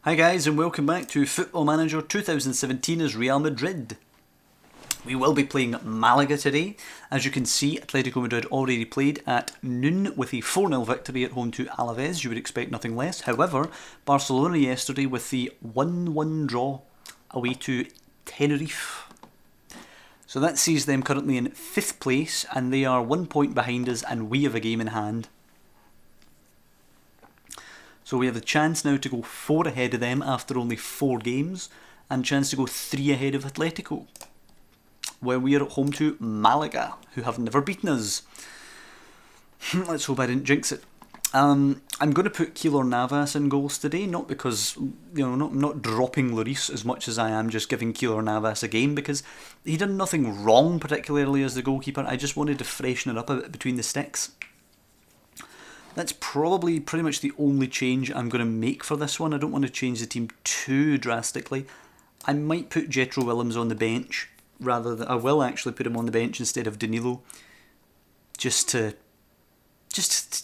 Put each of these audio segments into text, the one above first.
Hi guys and welcome back to Football Manager 2017 as Real Madrid. We will be playing Malaga today. As you can see, Atletico Madrid already played at noon with a 4-0 victory at home to Alaves. You would expect nothing less. However, Barcelona yesterday with the 1-1 draw away to Tenerife. So that sees them currently in 5th place and they are 1 point behind us and we have a game in hand. So we have the chance now to go 4 ahead of them after only 4 games, and chance to go 3 ahead of Atletico, where we are at home to Malaga, who have never beaten us. Let's hope I didn't jinx it. I'm going to put Keylor Navas in goals today, not because, I'm not dropping Lloris as much as I am just giving Keylor Navas a game, because he done nothing wrong particularly as the goalkeeper. I just wanted to freshen it up a bit between the sticks. That's probably pretty much the only change I'm going to make for this one. I don't want to change the team too drastically. I might put Jetro Willems on the bench, I will actually put him on the bench instead of Danilo, just to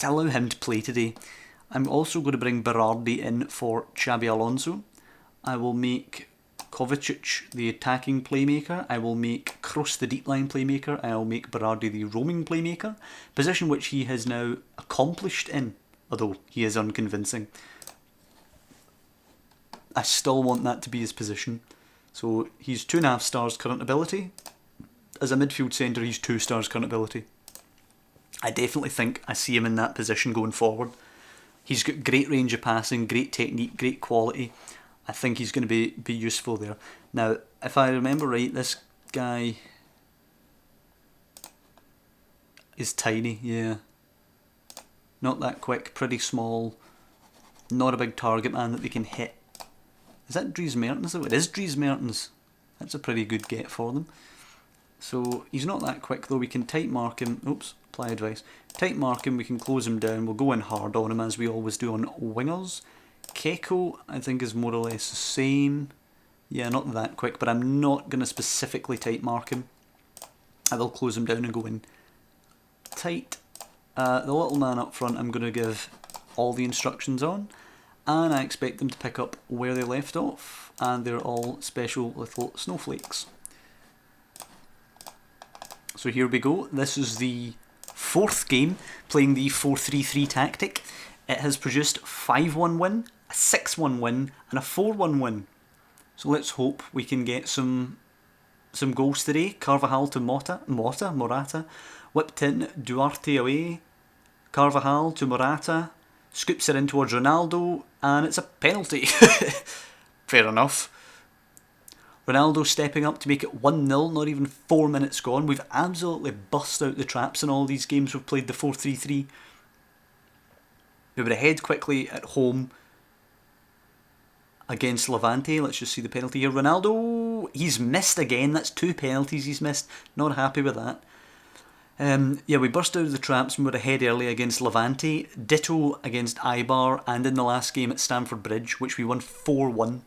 allow him to play today. I'm also going to bring Berardi in for Xabi Alonso. I will make Kovacic the attacking playmaker. I will make Kroos the deep line playmaker. I will make Berardi the roaming playmaker, position which he has now accomplished in, although he is unconvincing. I still want that to be his position. So he's 2.5 stars current ability. As a midfield centre, he's 2 stars current ability. I definitely think I see him in that position going forward. He's got great range of passing, great technique, great quality. I think he's going to be useful there. Now, if I remember right, this guy is tiny, yeah. Not that quick, pretty small, not a big target man that they can hit. Is that Dries Mertens though? It is Dries Mertens. That's a pretty good get for them. So he's not that quick though, we can tight mark him. Oops, apply advice. Tight mark him, we can close him down, we'll go in hard on him as we always do on wingers. Keiko, I think, is more or less the same. Yeah, not that quick, but I'm not going to specifically tight mark him. I will close him down and go in tight. The little man up front I'm going to give all the instructions on, and I expect them to pick up where they left off, and they're all special little snowflakes. So here we go. This is the 4th game playing the 4-3-3 tactic. It has produced 5-1 win, a 6-1 win and a 4-1 win. So let's hope we can get some goals today. Carvajal to Morata, whipped in, Duarte away, Carvajal to Morata, scoops it in towards Ronaldo, and it's a penalty. Fair enough. Ronaldo stepping up to make it 1-0, not even 4 minutes gone. We've absolutely bust out the traps in all these games we've played the 4-3-3. We were ahead quickly at home against Levante. Let's just see the penalty here. Ronaldo, he's missed again. That's 2 penalties he's missed. Not happy with that. We burst out of the traps and we were ahead early against Levante. Ditto against Eibar and in the last game at Stamford Bridge, which we won 4-1.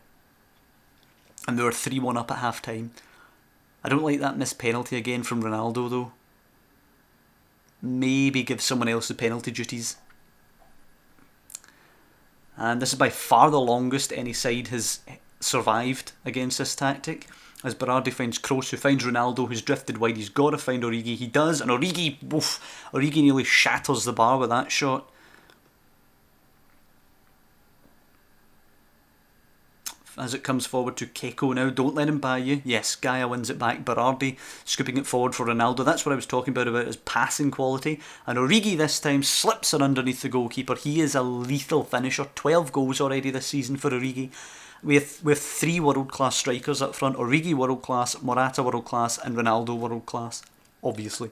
And they were 3-1 up at half time. I don't like that missed penalty again from Ronaldo though. Maybe give someone else the penalty duties. And this is by far the longest any side has survived against this tactic, as Berardi finds Kroos, who finds Ronaldo, who's drifted wide. He's got to find Origi. He does, and Origi nearly shatters the bar with that shot. As it comes forward to Keiko now, don't let him buy you. Yes, Gaia wins it back. Berardi scooping it forward for Ronaldo. That's what I was talking about his passing quality. And Origi this time slips it underneath the goalkeeper. He is a lethal finisher. 12 goals already this season for Origi. We have 3 world-class strikers up front. Origi world-class, Morata world-class, and Ronaldo world-class, obviously.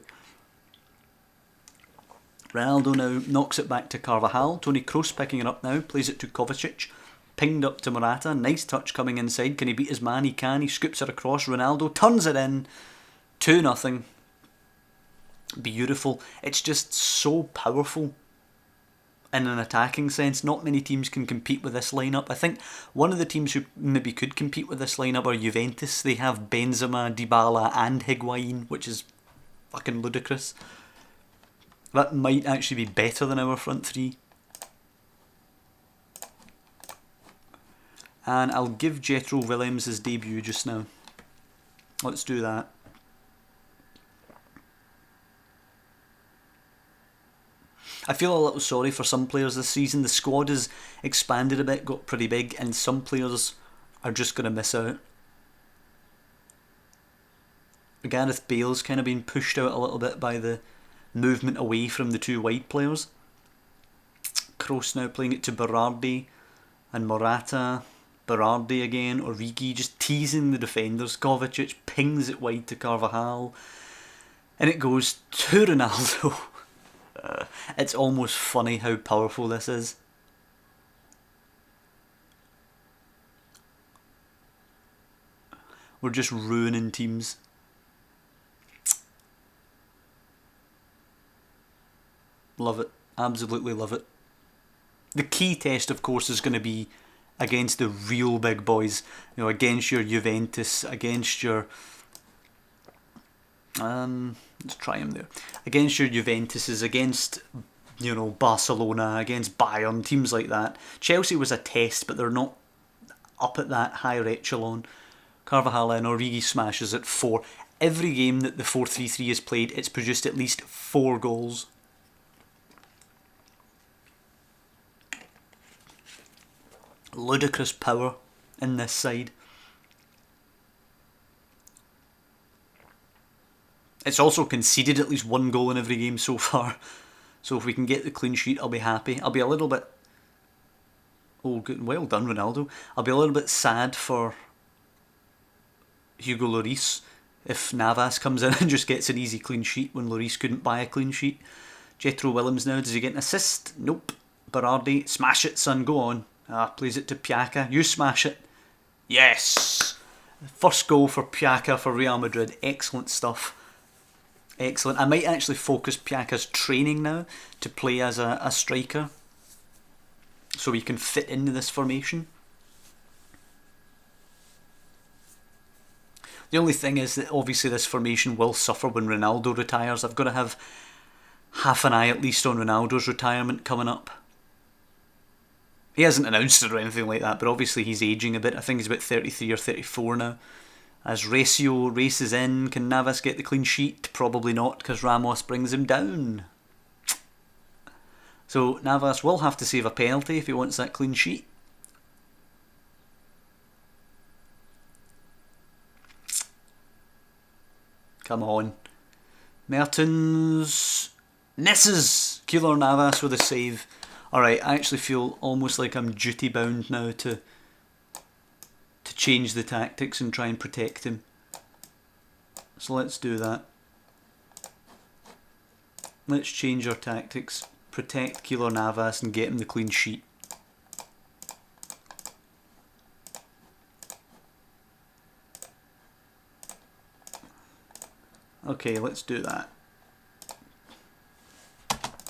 Ronaldo now knocks it back to Carvajal. Toni Kroos picking it up now, plays it to Kovacic. Pinged up to Morata, nice touch coming inside. Can he beat his man? He can. He scoops it across. Ronaldo turns it in. 2-0. Beautiful. It's just so powerful in an attacking sense. Not many teams can compete with this lineup. I think one of the teams who maybe could compete with this lineup are Juventus. They have Benzema, Dybala and Higuain, which is fucking ludicrous. That might actually be better than our front three. And I'll give Jetro Willems his debut just now. Let's do that. I feel a little sorry for some players this season. The squad has expanded a bit, got pretty big, and some players are just going to miss out. Gareth Bale's kind of been pushed out a little bit by the movement away from the two wide players. Kroos now playing it to Berardi and Morata. Berardi again, Origi just teasing the defenders. Kovacic pings it wide to Carvajal. And it goes to Ronaldo. It's almost funny how powerful this is. We're just ruining teams. Love it. Absolutely love it. The key test, of course, is going to be against the real big boys. You know, against your Juventus, against your... let's try him there. Against your Juventuses, against, you know, Barcelona, against Bayern, teams like that. Chelsea was a test, but they're not up at that higher echelon. Carvajal and Origi smashes at 4. Every game that the 4-3-3 has played, it's produced at least 4 goals. Ludicrous power in this side. It's also conceded at least 1 goal in every game so far. So if we can get the clean sheet, I'll be happy. I'll be a little bit... Oh, good. Well done, Ronaldo. I'll be a little bit sad for Hugo Lloris if Navas comes in and just gets an easy clean sheet when Lloris couldn't buy a clean sheet. Jetro Willems now, does he get an assist? Nope. Berardi, smash it, son, go on. Plays it to Piaka. You smash it. Yes! First goal for Piaka for Real Madrid. Excellent stuff. Excellent. I might actually focus Piaka's training now to play as a striker, so he can fit into this formation. The only thing is that obviously this formation will suffer when Ronaldo retires. I've got to have half an eye at least on Ronaldo's retirement coming up. He hasn't announced it or anything like that, but obviously he's ageing a bit. I think he's about 33 or 34 now. As Recio races in, can Navas get the clean sheet? Probably not, because Ramos brings him down. So Navas will have to save a penalty if he wants that clean sheet. Come on. Mertens. Misses! Keylor Navas with a save. Alright, I actually feel almost like I'm duty bound now to change the tactics and try and protect him. So let's do that. Let's change our tactics. Protect Keylor Navas and get him the clean sheet. Okay, let's do that.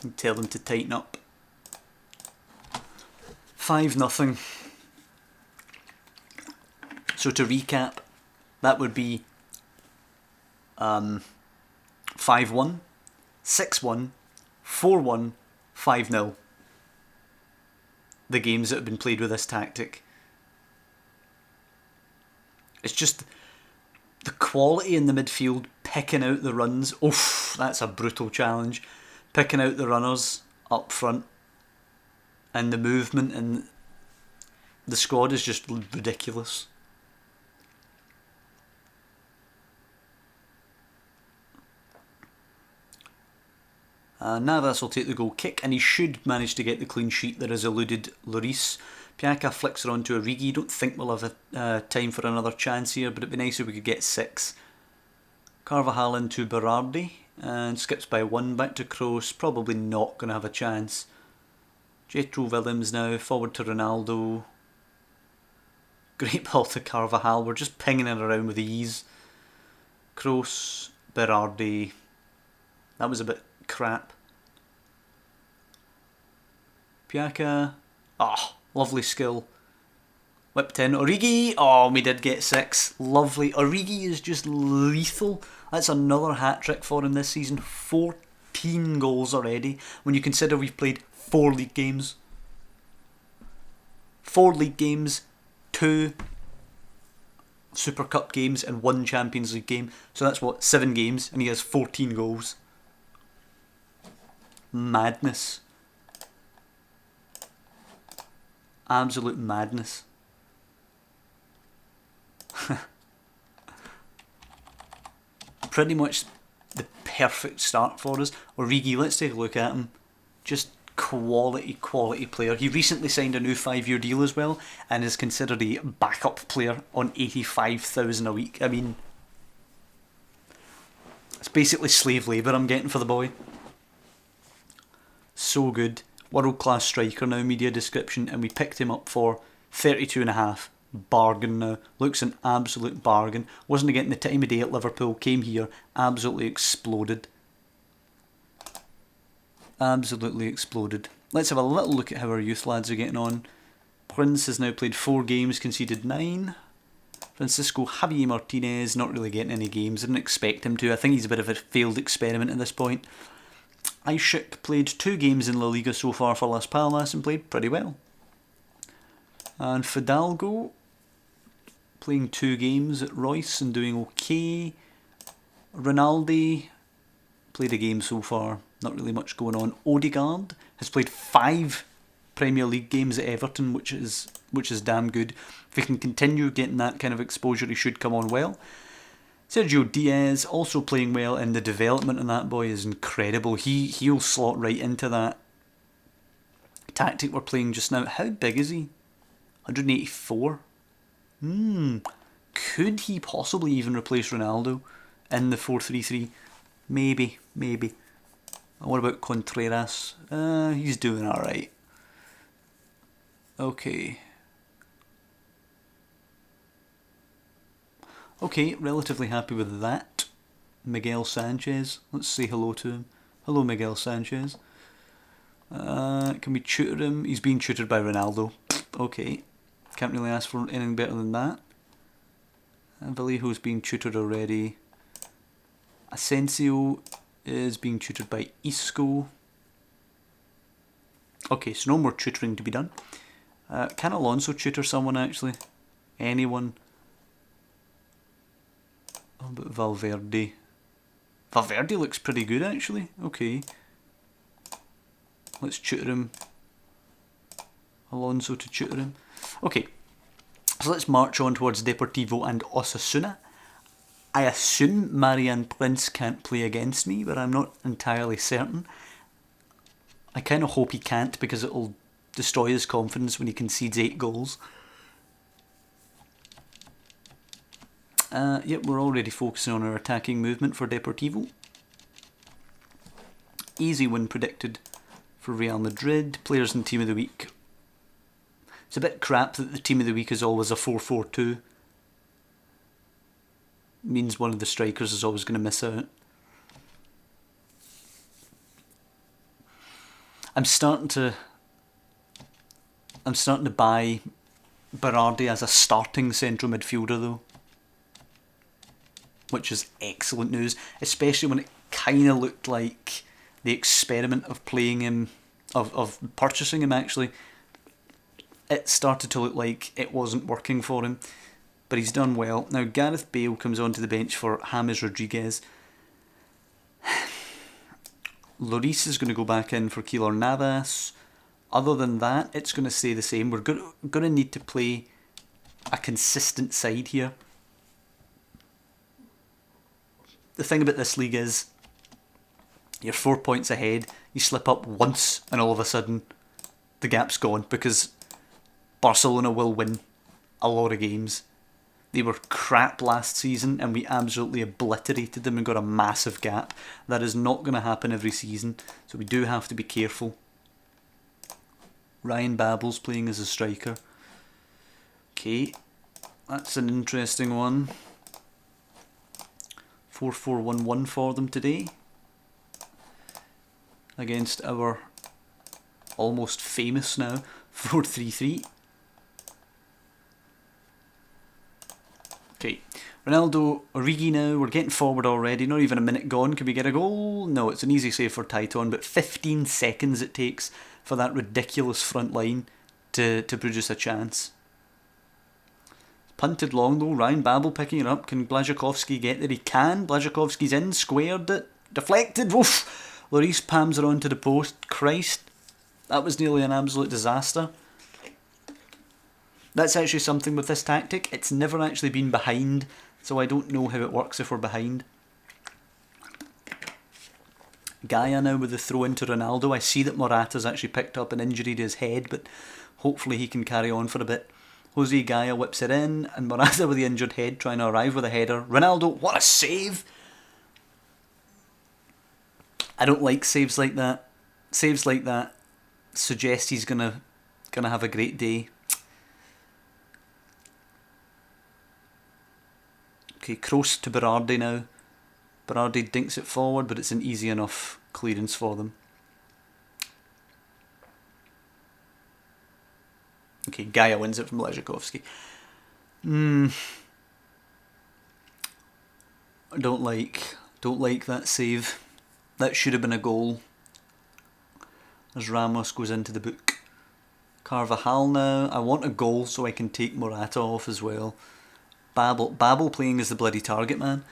And tell them to tighten up. 5-0. So to recap, that would be 5-1, 6-1, 4-1, 5-0. The games that have been played with this tactic. It's just the quality in the midfield, picking out the runs. Oof, that's a brutal challenge. Picking out the runners up front. And the movement and the squad is just ridiculous. Navas will take the goal kick, and he should manage to get the clean sheet that has eluded Lloris. Piaka flicks it on to Origi. Don't think we'll have time for another chance here, but it'd be nice if we could get 6. Carvajal into Berardi, and skips by 1 back to Kroos. Probably not going to have a chance. Jetro Willems now, forward to Ronaldo. Great ball to Carvajal. We're just pinging it around with ease. Kroos, Berardi. That was a bit crap. Piaka. Oh, lovely skill. Whipped in. Origi. Oh, we did get 6. Lovely. Origi is just lethal. That's another hat-trick for him this season. 14 goals already. When you consider we've played 4 league games. 4 league games. 2 Super Cup games and 1 Champions League game. So that's what, 7 games, and he has 14 goals. Madness. Absolute madness. Pretty much the perfect start for us. Origi, let's take a look at him. Just quality player. He recently signed a new 5-year deal as well, and is considered a backup player on 85,000 a week. I mean, it's basically slave labour I'm getting for the boy. So good. World class striker now, media description, and we picked him up for 32.5. Bargain now. Looks an absolute bargain. Wasn't getting the time of day at Liverpool. Came here, absolutely exploded. Absolutely exploded. Let's have a little look at how our youth lads are getting on. Prince has now played 4 games, conceded 9. Francisco Javier Martinez, not really getting any games. Didn't expect him to. I think he's a bit of a failed experiment at this point. Ishak played 2 games in La Liga so far for Las Palmas and played pretty well. And Fidalgo playing 2 games at Royce and doing okay. Ronaldo played a game so far, not really much going on. Odegaard has played 5 Premier League games at Everton, which is damn good. If he can continue getting that kind of exposure, he should come on well. Sergio Diaz also playing well, and the development in that boy is incredible. He'll slot right into that tactic we're playing just now. How big is he? 184? Could he possibly even replace Ronaldo in the 4-3-3? Maybe. And what about Contreras? He's doing alright. Okay, relatively happy with that. Miguel Sanchez. Let's say hello to him. Hello, Miguel Sanchez. Can we tutor him? He's being tutored by Ronaldo. Okay. Can't really ask for anything better than that. Vallejo's being tutored already. Asensio is being tutored by Isco. Okay, so no more tutoring to be done. Can Alonso tutor someone actually? Anyone? How about Valverde? Valverde looks pretty good actually. Okay. Let's tutor him. Alonso to tutor him. Okay. So let's march on towards Deportivo and Osasuna. I assume Marian Prince can't play against me, but I'm not entirely certain. I kind of hope he can't, because it'll destroy his confidence when he concedes 8 goals. Yep, we're already focusing on our attacking movement for Deportivo. Easy win predicted for Real Madrid. Players in Team of the Week. It's a bit crap that the Team of the Week is always a 4-4-2. Means one of the strikers is always going to miss out. I'm starting to buy Berardi as a starting central midfielder though, which is excellent news, especially when it kind of looked like the experiment of playing him, of purchasing him actually, it started to look like it wasn't working for him. But he's done well. Now Gareth Bale comes onto the bench for James Rodriguez. Lloris is going to go back in for Keylor Navas. Other than that, it's going to stay the same. We're going to need to play a consistent side here. The thing about this league is, you're 4 points ahead, you slip up once, and all of a sudden, the gap's gone, because Barcelona will win a lot of games. They were crap last season and we absolutely obliterated them and got a massive gap. That is not going to happen every season, so we do have to be careful. Ryan Babel's playing as a striker. Okay, that's an interesting one. 4-4-1-1 for them today. Against our almost famous now 4-3-3. Okay, Ronaldo, Origi now, we're getting forward already, not even a minute gone, can we get a goal? No, it's an easy save for Titon, but 15 seconds it takes for that ridiculous front line to produce a chance. Punted long though. Ryan Babel picking it up. Can Blazhikowski get there? He can. Blazhikowski's in. Squared it. Deflected. Woof. Lloris pams her onto the post. Christ. That was nearly an absolute disaster. That's actually something with this tactic. It's never actually been behind, so I don't know how it works if we're behind. Gaia now with the throw into Ronaldo. I see that Morata's actually picked up an injury to his head, but hopefully he can carry on for a bit. Jose Gaia whips it in, and Morata with the injured head trying to arrive with a header. Ronaldo, what a save! I don't like saves like that. Saves like that suggest he's gonna have a great day. Okay, Kroos to Berardi now. Berardi dinks it forward, but it's an easy enough clearance for them. Okay, Gaia wins it from Blazhikowski. I don't like that save. That should have been a goal. As Ramos goes into the book. Carvajal now. I want a goal so I can take Morata off as well. Babel playing as the bloody target man.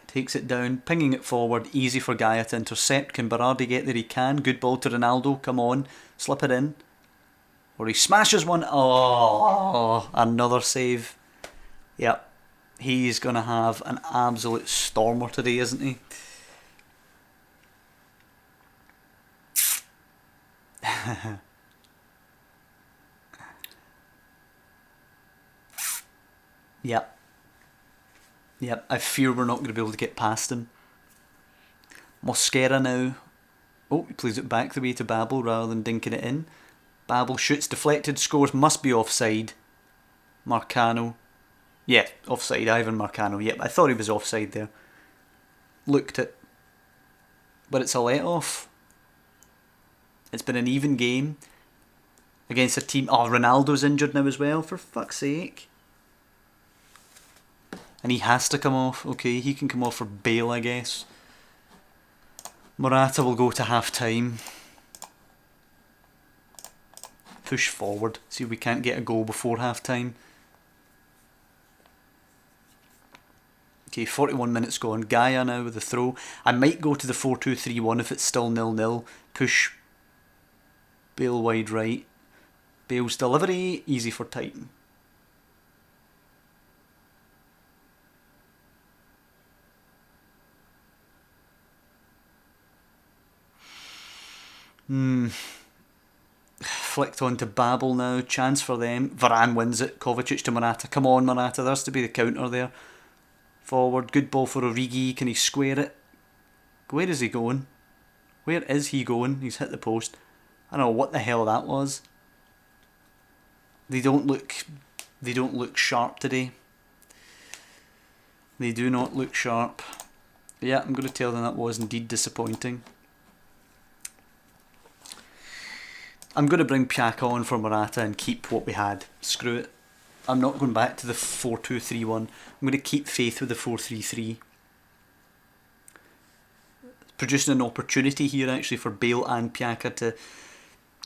Takes it down, pinging it forward. Easy for Gaia to intercept. Can Berardi get there? He can. Good ball to Ronaldo. Come on. Slip it in. Or he smashes one. Oh, another save. Yep. He's going to have an absolute stormer today, isn't he? Yep. Yep, I fear we're not going to be able to get past him. Mosquera now. Oh, he plays it back the way to Babel rather than dinking it in. Babel shoots, deflected, scores, must be offside. Marcano. Yeah, offside, Ivan Marcano. Yep, I thought he was offside there. Looked it. But it's a let-off. It's been an even game. Against a team... Oh, Ronaldo's injured now as well, for fuck's sake. And he has to come off. Okay, he can come off for Bale, I guess. Morata will go to half-time. Push forward. See if we can't get a goal before half-time. Okay, 41 minutes gone. Gaia now with the throw. I might go to the 4-2-3-1 if it's still 0-0. Push Bale wide right. Bale's delivery. Easy for Titan. Flicked on to Babel now. Chance for them. Varane wins it. Kovacic to Morata. Come on, Morata. There's to be the counter there. Forward. Good ball for Origi. Can he square it? Where is he going? Where is he going? He's hit the post. I don't know what the hell that was. They don't look sharp today. They do not look sharp. Yeah, I'm going to tell them that was indeed disappointing. I'm going to bring Piaka on for Morata and keep what we had. Screw it. I'm not going back to the 4-2-3-1. I'm going to keep faith with the 4-3-3. Producing an opportunity here actually for Bale and Piaka to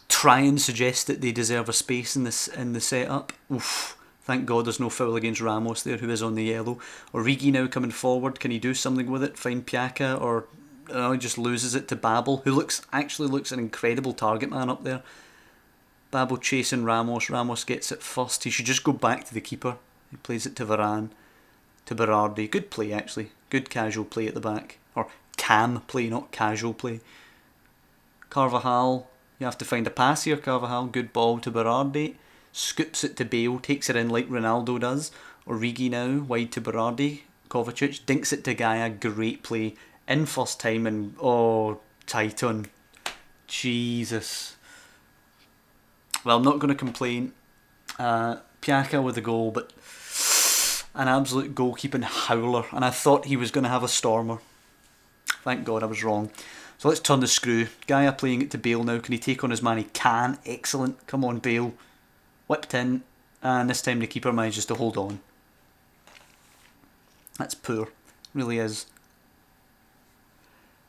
try and suggest that they deserve a space in the setup. Oof. Thank God there's no foul against Ramos there, who is on the yellow. Origi now coming forward. Can he do something with it? Find Piaka, or he just loses it to Babel, who actually looks an incredible target man up there. Babel chasing Ramos. Ramos gets it first. He should just go back to the keeper. He plays it to Varane, to Berardi. Good play actually. Good casual play at the back. Or cam play, not casual play. Carvajal. You have to find a pass here, Carvajal. Good ball to Berardi. Scoops it to Bale. Takes it in like Ronaldo does. Origi now. Wide to Berardi. Kovacic. Dinks it to Gaia. Great play. In first time and... Oh, Titan. Jesus. Well, I'm not going to complain. Piaka with the goal, but an absolute goalkeeping howler. And I thought he was going to have a stormer. Thank God I was wrong. So let's turn the screw. Gaia playing it to Bale now. Can he take on his man? He can. Excellent. Come on, Bale. Whipped in. And this time the keeper manages to hold on. That's poor. Really is.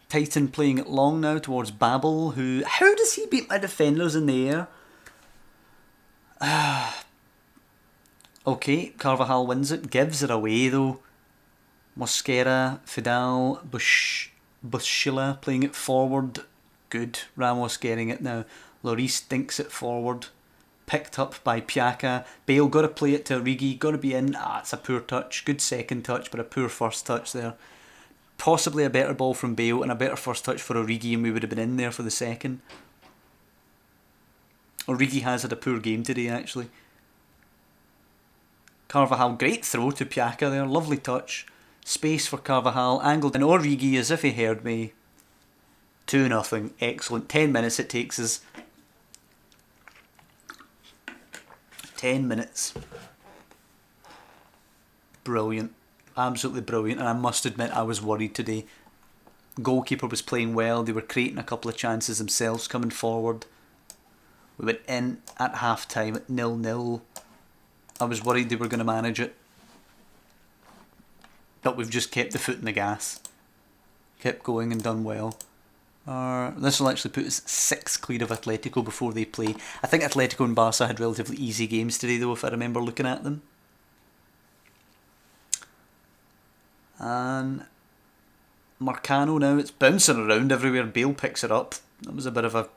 Titan playing it long now towards Babel, who... How does he beat my defenders in the air? Okay, Carvajal wins it. Gives it away though. Mosquera, Fidal, Bushilla playing it forward. Good. Ramos getting it now. Lloris dinks it forward. Picked up by Piaka. Bale got to play it to Origi. Got to be in. It's a poor touch. Good second touch, but a poor first touch there. Possibly a better ball from Bale and a better first touch for Origi, and we would have been in there for the second. Origi has had a poor game today, actually. Carvajal, great throw to Piaka there. Lovely touch. Space for Carvajal. Angled in. Origi, as if he heard me. 2-0. Excellent. 10 minutes it takes us. 10 minutes. Brilliant. Absolutely brilliant. And I must admit, I was worried today. Goalkeeper was playing well. They were creating a couple of chances themselves coming forward. We went in at half time at 0-0. I was worried they were going to manage it. But we've just kept the foot in the gas. Kept going and done well. This will actually put us 6 clear of Atletico before they play. I think Atletico and Barca had relatively easy games today though, if I remember looking at them. And Marcano now, it's bouncing around everywhere. Bale picks it up. That was a bit of a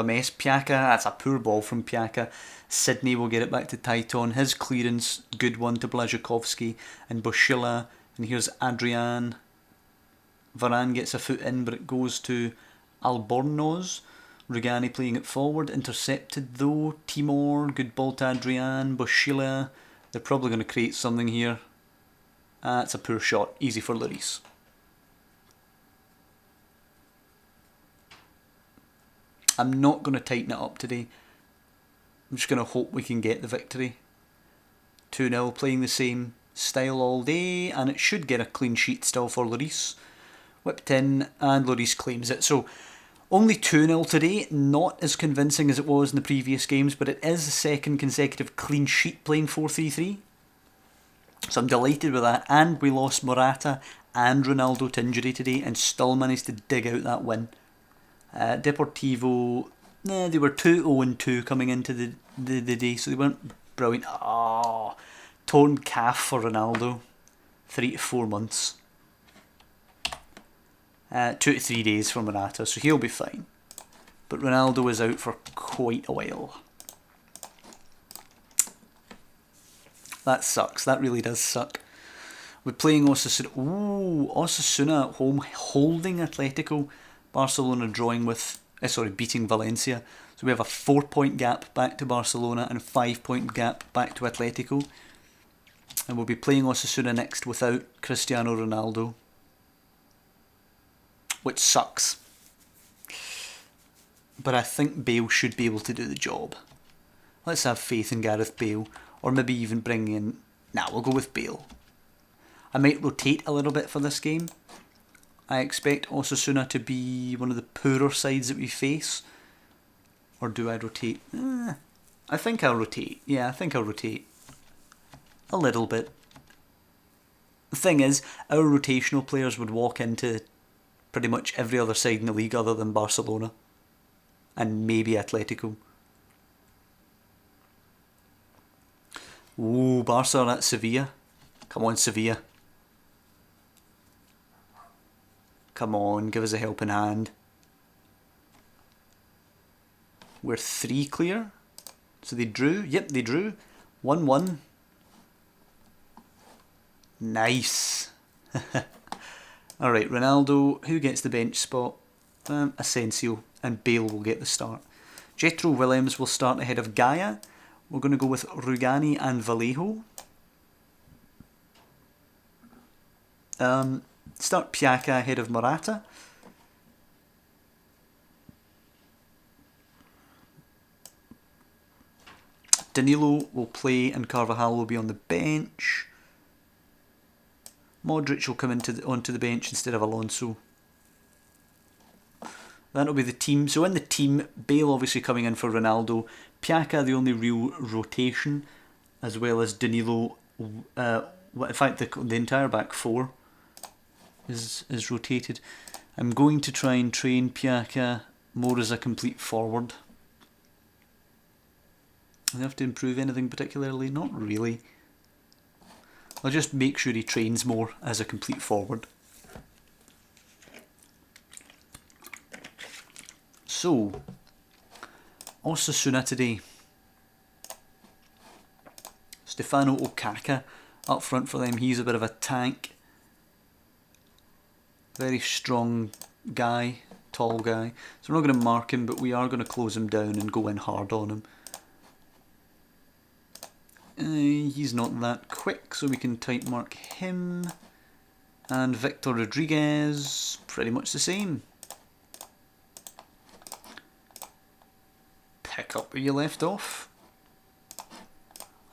mess. Piaka, that's a poor ball from Piaka. Sydney will get it back to Taiton. His clearance, good one to Blazhkovsky and Bushilla. And here's Adrian. Varane gets a foot in, but it goes to Albornoz. Rugani playing it forward. Intercepted though. Timor, good ball to Adrian. Bushilla. They're probably going to create something here. It's a poor shot. Easy for Lloris. I'm not going to tighten it up today. I'm just going to hope we can get the victory. 2-0, playing the same style all day, and it should get a clean sheet still for Lloris. Whipped in, and Lloris claims it. So, only 2-0 today, not as convincing as it was in the previous games, but it is the second consecutive clean sheet playing 4-3-3. So I'm delighted with that, and we lost Morata and Ronaldo to injury today, and still managed to dig out that win. Deportivo, they were 2-0-2 coming into the day, so they weren't brilliant. Torn calf for Ronaldo, 3 to 4 months. 2 to 3 days for Morata, so he'll be fine. But Ronaldo was out for quite a while. That sucks. That really does suck. We're playing Osasuna. Ooh, Osasuna at home, holding Atletico. Barcelona drawing with, beating Valencia. So we have a 4-point gap back to Barcelona and a 5-point gap back to Atletico. And we'll be playing Osasuna next without Cristiano Ronaldo, which sucks. But I think Bale should be able to do the job. Let's have faith in Gareth Bale. Or maybe even bring in... we'll go with Bale. I might rotate a little bit for this game. I expect Osasuna to be one of the poorer sides that we face. Or do I rotate? I think I'll rotate. Yeah, I think I'll rotate. A little bit. The thing is, our rotational players would walk into pretty much every other side in the league other than Barcelona. And maybe Atletico. Ooh, Barca at Sevilla. Come on, Sevilla. Come on, give us a helping hand. We're 3 clear. So they drew. Yep, they drew. 1-1. Nice. Alright, Ronaldo. Who gets the bench spot? Asensio. And Bale will get the start. Jetro Williams will start ahead of Gaia. We're going to go with Rugani and Vallejo. Start Piaka ahead of Morata. Danilo will play and Carvajal will be on the bench. Modric will come onto the bench instead of Alonso. That'll be the team. So in the team, Bale obviously coming in for Ronaldo. Piaka the only real rotation, as well as Danilo. In fact, the entire back four is rotated. I'm going to try and train Piaka more as a complete forward. Do they have to improve anything particularly? Not really. I'll just make sure he trains more as a complete forward. So, Osasuna today. Stefano Okaka up front for them. He's a bit of a tank. Very strong guy, tall guy. So we're not going to mark him, but we are going to close him down and go in hard on him. He's not that quick, so we can type mark him. And Victor Rodriguez, pretty much the same. Pick up where you left off.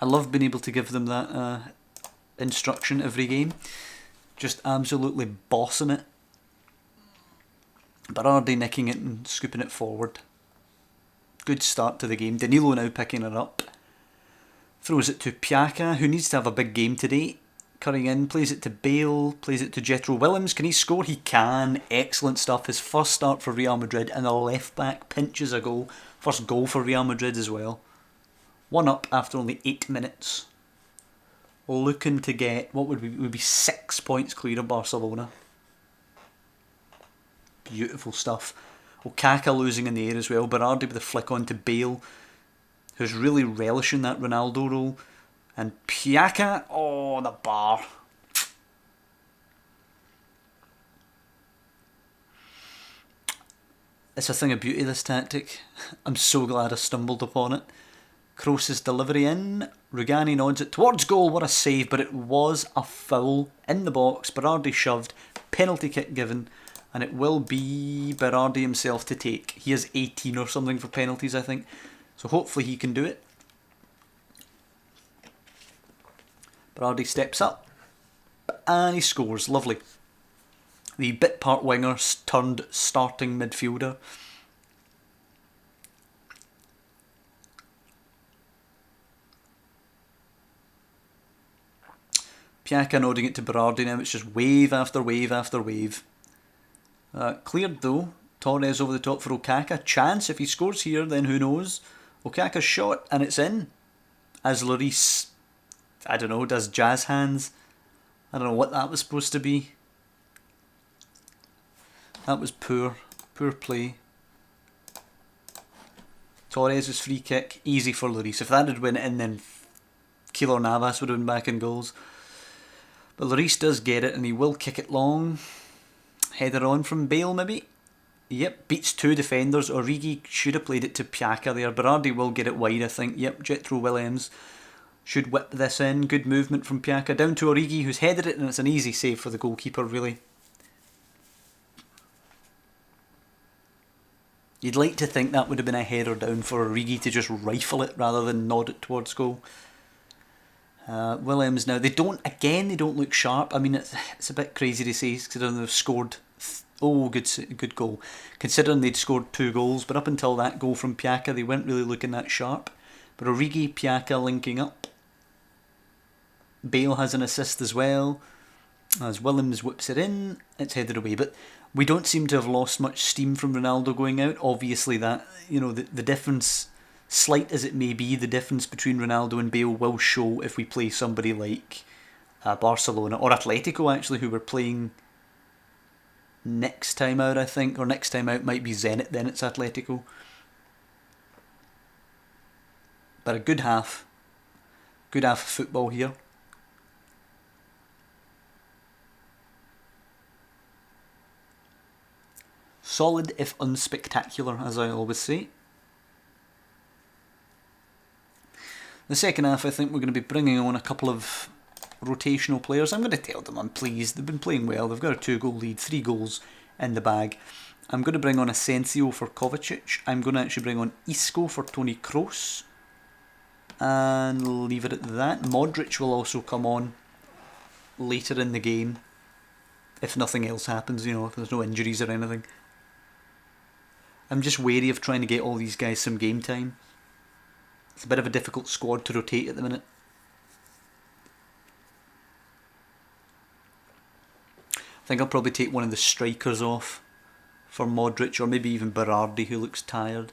I love being able to give them that instruction every game. Just absolutely bossing it. Berardi nicking it and scooping it forward. Good start to the game. Danilo now picking it up. Throws it to Piaka, who needs to have a big game today. Cutting in, plays it to Bale, plays it to Jethro Willems. Can he score? He can. Excellent stuff. His first start for Real Madrid, and the left back pinches a goal. First goal for Real Madrid as well. 1 up after only 8 minutes. Looking to get, what would be 6 points clear of Barcelona. Beautiful stuff. Okaka losing in the air as well. Berardi with a flick on to Bale, who's really relishing that Ronaldo role. And Piaka, oh, the bar. It's a thing of beauty, this tactic. I'm so glad I stumbled upon it. Kroos's delivery in. Rugani nods it towards goal. What a save, but it was a foul in the box. Berardi shoved. Penalty kick given. And it will be Berardi himself to take. He has 18 or something for penalties, I think. So hopefully he can do it. Berardi steps up. And he scores. Lovely. The bit part winger turned starting midfielder. Piaka nodding it to Berardi now. It's just wave after wave after wave. Cleared though. Torres over the top for Okaka. Chance, if he scores here, then who knows. Okaka's shot, and it's in. As Lloris, I don't know, does jazz hands. I don't know what that was supposed to be. That was poor. Poor play. Torres' free kick. Easy for Lloris. If that had went in, then Keylor Navas would have been back in goals. But Lloris does get it, and he will kick it long. Header on from Bale, maybe. Yep, beats 2 defenders. Origi should have played it to Piaka there. Berardi will get it wide, I think. Yep, Jethro Willems should whip this in. Good movement from Piaka. Down to Origi, who's headed it, and it's an easy save for the goalkeeper, really. You'd like to think that would have been a header down for Origi to just rifle it rather than nod it towards goal. Willems now, they don't look sharp. I mean, it's a bit crazy to say considering they've scored. Good goal. Considering they'd scored 2 goals, but up until that goal from Piaka, they weren't really looking that sharp. But Origi, Piaka linking up. Bale has an assist as well. As Willems whips it in, it's headed away. But we don't seem to have lost much steam from Ronaldo going out. Obviously, that the difference, slight as it may be, the difference between Ronaldo and Bale will show if we play somebody like Barcelona or Atletico, actually, who we're playing next time out, I think. Or next time out might be Zenit, then it's Atletico. But a good half. Good half of football here. Solid if unspectacular, as I always say. The second half, I think we're going to be bringing on a couple of rotational players. I'm going to tell them I'm pleased. They've been playing well. They've got a 2-goal lead, 3 goals in the bag. I'm going to bring on Asensio for Kovacic. I'm going to actually bring on Isco for Toni Kroos. And leave it at that. Modric will also come on later in the game. If nothing else happens, if there's no injuries or anything. I'm just wary of trying to get all these guys some game time. It's a bit of a difficult squad to rotate at the minute. I think I'll probably take one of the strikers off for Modric, or maybe even Berardi, who looks tired.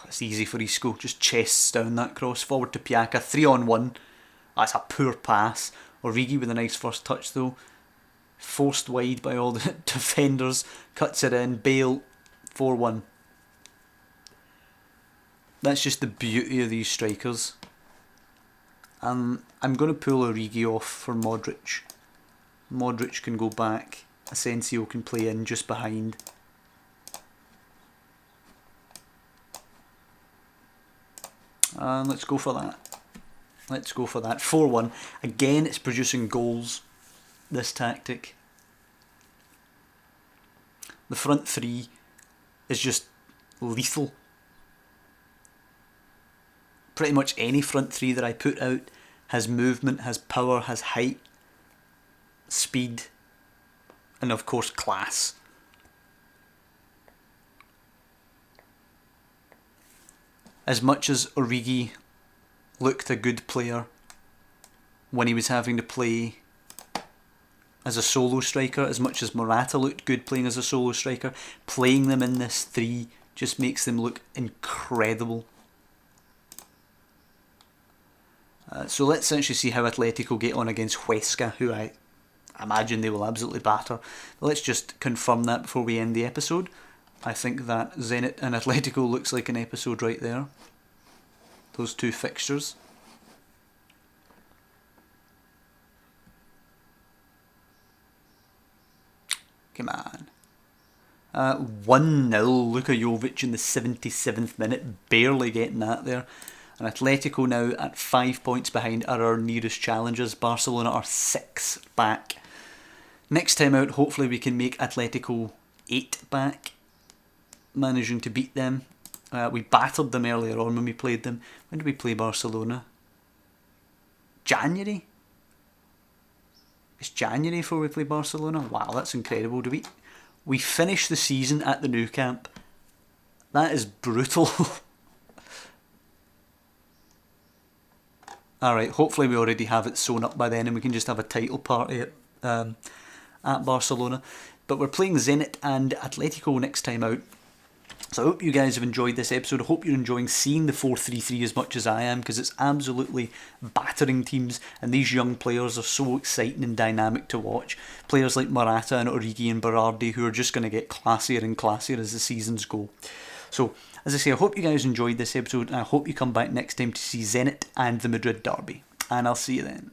it's easy for Isco. Just chests down that cross. Forward to Piaka. 3-on-1. That's a poor pass. Origi with a nice first touch though. Forced wide by all the defenders. Cuts it in. Bale. 4-1. That's just the beauty of these strikers. I'm going to pull Origi off for Modric. Modric can go back. Asensio can play in just behind. And let's go for that. Let's go for that. 4-1. Again, it's producing goals, this tactic. The front three is just lethal. Pretty much any front three that I put out has movement, has power, has height, speed, and of course class. As much as Origi looked a good player when he was having to play as a solo striker, as much as Morata looked good playing as a solo striker, playing them in this three just makes them look incredible. So let's actually see how Atletico get on against Huesca, who I imagine they will absolutely batter. But let's just confirm that before we end the episode. I think that Zenit and Atletico looks like an episode right there. Those two fixtures. Come on. 1-0, Luka Jovic in the 77th minute, barely getting that there. And Atletico now at 5 points behind are our nearest challengers. Barcelona are 6 back. Next time out, hopefully we can make Atletico 8 back, managing to beat them. We battered them earlier on when we played them. When did we play Barcelona? January? It's January before we play Barcelona? Wow, that's incredible. We finish the season at the Nou Camp. That is brutal. Alright, hopefully we already have it sewn up by then and we can just have a title party at Barcelona. But we're playing Zenit and Atletico next time out. So I hope you guys have enjoyed this episode. I hope you're enjoying seeing the 4-3-3 as much as I am, because it's absolutely battering teams and these young players are so exciting and dynamic to watch. Players like Morata and Origi and Berardi who are just going to get classier and classier as the seasons go. So, as I say, I hope you guys enjoyed this episode and I hope you come back next time to see Zenit and the Madrid derby. And I'll see you then.